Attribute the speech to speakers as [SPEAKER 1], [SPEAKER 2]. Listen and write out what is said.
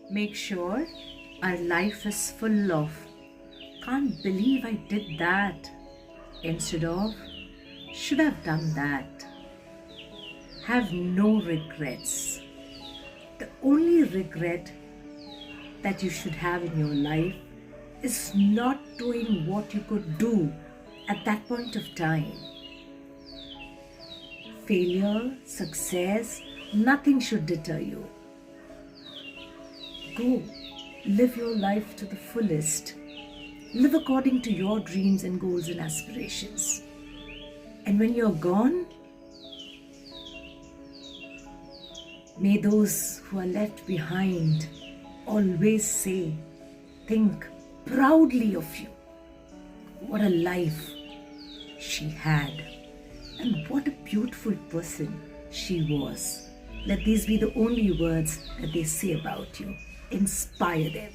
[SPEAKER 1] Make sure our life is full of "can't believe I did that" instead of "should have done that." Have no regrets. The only regret that you should have in your life is not doing what you could do at that point of time. Failure, success, nothing should deter you. Go, live your life to the fullest. Live according to your dreams and goals and aspirations. And when you're gone, may those who are left behind always say, think proudly of you. What a life she had, and what a beautiful person she was. Let these be the only words that they say about you. Inspire them.